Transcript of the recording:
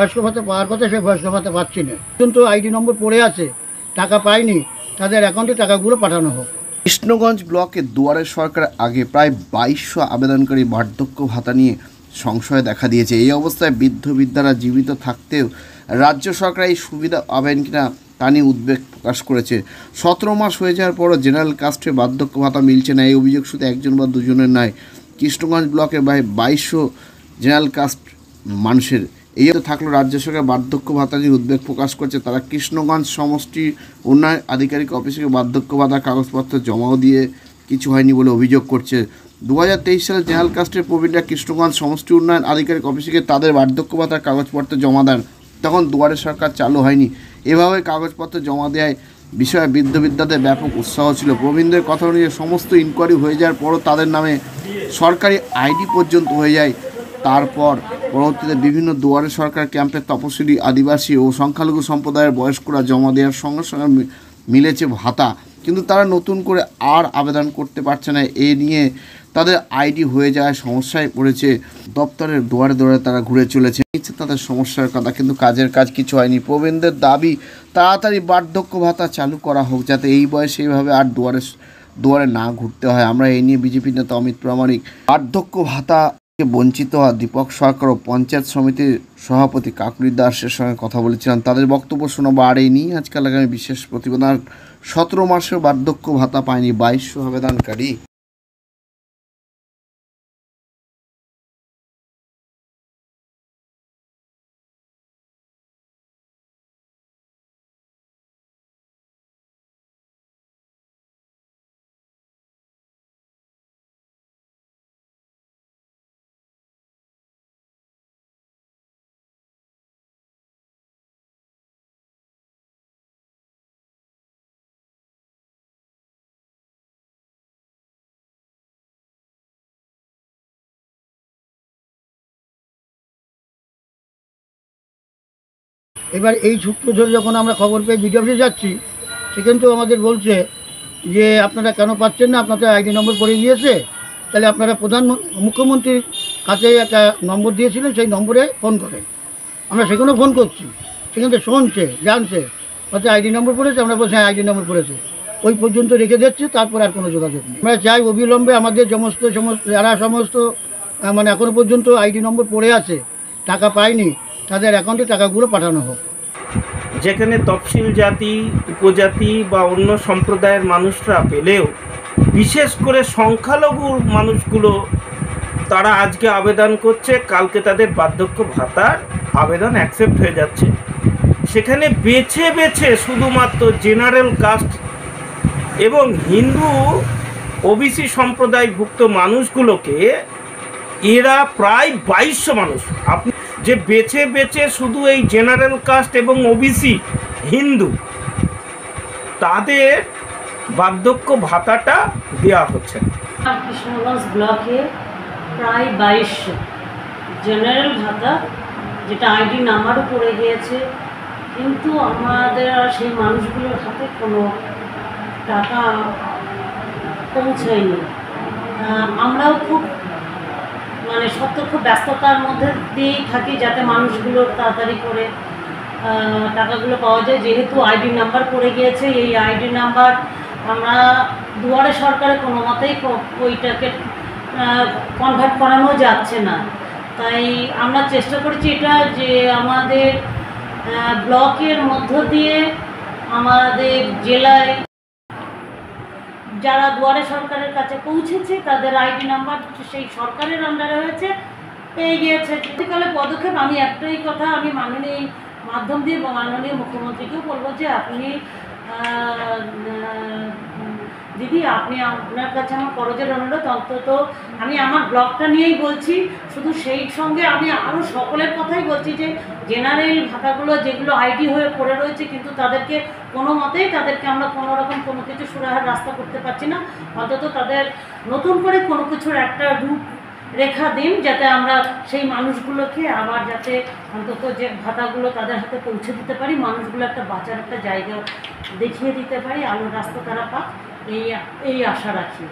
বয়স্ক ভাতা পাওয়ার কথা, সে বয়স্ক ভাতা পাচ্ছি না। কিন্তু আইডি নম্বর পড়ে আছে, টাকা পায়নি, তাদের অ্যাকাউন্টে টাকাগুলো পাঠানো হোক। কৃষ্ণগঞ্জ ব্লকের দুয়ারে সরকার আগে প্রায় 2200 আবেদনকারী বার্ধক্য ভাতা নিয়ে সংশয় দেখা দিয়েছে। এই অবস্থায় বৃদ্ধ বৃদ্ধারা জীবিত থাকতেও রাজ্য সরকার এই সুবিধা পাবেন কিনা তা নিয়ে উদ্বেগ প্রকাশ করেছে। 17 মাস হয়ে যাওয়ার পরও জেনারেল কাস্টে বার্ধক্য ভাতা মিলছে না। এই অভিযোগ শুধু একজন বা দুজনের নয়, কৃষ্ণগঞ্জ ব্লকে প্রায় 2200 জেনারেল কাস্ট মানুষের। এই থাকলেও রাজ্য সরকার বার্ধক্য ভাতা নিয়ে উদ্বেগ প্রকাশ করছে। তারা কৃষ্ণগঞ্জ সমষ্টি উন্নয়ন আধিকারিক অফিসে বার্ধক্য ভাতার কাগজপত্র জমাও দিয়ে কিছু হয়নি বলে অভিযোগ করছে। 2023 সালে জেনারেল কাস্টের প্রবীণরা কৃষ্ণগঞ্জ সমষ্টি উন্নয়ন আধিকারিক অফিসে তাদের বার্ধক্য ভাতার কাগজপত্র জমা দেন, তখন দুয়ারে সরকার চালু হয়নি। এভাবে কাগজপত্র জমা দেওয়ায় বিষয়ে বৃদ্ধ বৃদ্ধাদের ব্যাপক উৎসাহ ছিল। প্রবীণদের কথা অনুযায়ী সমস্ত ইনকোয়ারি হয়ে যাওয়ার পরও তাদের নামে সরকারি আইডি পর্যন্ত হয়ে যায়। তারপর পরবর্তীতে বিভিন্ন দুয়ারে সরকার ক্যাম্পে তপশিলি, আদিবাসী ও সংখ্যালঘু সম্প্রদায়ের বয়স্করা জমা দেওয়ার সঙ্গে সঙ্গে মিলেছে ভাতা, কিন্তু তারা নতুন করে আর আবেদন করতে পারছে না। এ নিয়ে তাদের আইডি হয়ে যাওয়ায় সমস্যায় পড়েছে। দপ্তরের দুয়ারে দুয়ারে তারা ঘুরে চলেছে, তাদের সমস্যার কথা, কিন্তু কাজের কাজ কিছু হয়নি। প্রবীণদের দাবি তাড়াতাড়ি বার্ধক্য ভাতা চালু করা হোক, যাতে এই বয়সে এইভাবে আর দুয়ারে না ঘুরতে হয়। আমরা এই নিয়ে বিজেপি নেতা অমিত প্রামাণিক, বার্ধক্য ভাতা বঞ্চিত হওয়া দীপক সরকার ও পঞ্চায়েত সমিতির সভাপতি কাকুলি দাসের সঙ্গে কথা বলেছিলাম। তাদের বক্তব্য শোনাবো। আর এই নিয়ে আজকাল আগামী বিশেষ প্রতিবেদন। 17 মাসেও বার্ধক্য ভাতা পায়নি 2200 আবেদনকারী। এবার এই সূত্র ধরে যখন আমরা খবর পেয়ে বিডিও অফিসে যাচ্ছি, সেখান তো আমাদের বলছে যে আপনারা কেন পাচ্ছেন না, আপনাদের আইডি নম্বর পড়ে গিয়েছে, তাহলে আপনারা মুখ্যমন্ত্রীর কাছে একটা নম্বর দিয়েছিলেন, সেই নম্বরে ফোন করেন। আমরা সেখানেও ফোন করছি, সেখান থেকে শুনছে, জানছে হয়তো আইডি নম্বর পড়েছে। আমরা বলছি হ্যাঁ আইডি নম্বর পড়েছে, ওই পর্যন্ত রেখে দিচ্ছে, তারপর আর কোনো যোগাযোগ নেই। আমরা চাই অবিলম্বে আমাদের সমস্ত যারা মানে এখনও পর্যন্ত আইডি নম্বর পড়ে আছে, টাকা পায়নি, তাদের অ্যাকাউন্টে টাকাগুলো পাঠানো হোক। যেখানে তফসিল জাতি, উপজাতি বা অন্য সম্প্রদায়ের মানুষরা পেলেও বিশেষ করে সংখ্যালঘু মানুষগুলো তারা আজকে আবেদন করছে, কালকে তাদের বার্ধক্য ভাতার আবেদন অ্যাকসেপ্ট হয়ে যাচ্ছে। সেখানে বেছে বেছে শুধুমাত্র জেনারেল কাস্ট এবং হিন্দু ওবিসি সম্প্রদায়ভুক্ত মানুষগুলোকে, এরা প্রায় 2200 মানুষ, আপনি যে বেছে বেছে শুধু এই জেনারেল কাস্ট এবং ওবিসি হিন্দু তাদের বার্ধক্য ভাতাটা দেওয়া হচ্ছে। কৃষ্ণগঞ্জ ব্লকে প্রায় 2200 জেনারেল ভাতা, যেটা আইডি নাম্বারও পড়ে গিয়েছে, কিন্তু আমাদের আর সেই মানুষগুলোর হাতে কোনো টাকা পৌঁছায়নি। আমরাও খুব সতর্ক ব্যস্ততার মধ্যে দিয়েই থাকি, যাতে মানুষগুলো তাড়াতাড়ি করে টাকাগুলো পাওয়া যায়। যেহেতু আইডি নাম্বার পড়ে গিয়েছে, এই আইডি নাম্বার আমরা দুয়ারে সরকারে কোনো মতেই ওইটাকে কনভার্ট করানো যাচ্ছে না। তাই আমরা চেষ্টা করেছি এটা যে আমাদের ব্লকের মধ্য দিয়ে আমাদের জেলায় যারা দুয়ারে সরকারের কাছে পৌঁছেছে তাদের আইডি নাম্বার সেই সরকারের আন্ডারে হয়েছে, পেয়ে গিয়েছে। পরবর্তীকালে পদক্ষেপ আমি একটাই কথা আমি মাননীয় মাধ্যম দিয়ে মাননীয় মুখ্যমন্ত্রীকেও বলবো যে আপনি দিদি, আপনি আপনার কাছে আমার করজের অনুরোধ, অন্তত আমি আমার ব্লকটা নিয়েই বলছি, শুধু সেই সঙ্গে আমি আরও সকলের কথাই বলছি যে জেনারেল ভাতাগুলো যেগুলো আইডি হয়ে পড়ে রয়েছে, কিন্তু তাদেরকে কোনো মতেই তাদেরকে আমরা কোনো রকম কোনো কিছু সুরাহার রাস্তা করতে পারছি না। অন্তত তাদের নতুন করে কোনো কিছুর একটা রূপ রেখা দিন, যাতে আমরা সেই মানুষগুলোকে আবার যাতে অন্তত যে ভাতাগুলো তাদের হাতে পৌঁছে দিতে পারি, মানুষগুলো একটা বাঁচার একটা জায়গা দেখিয়ে দিতে পারি, আলোর রাস্তা তারা পাক, এই আশা রাখি।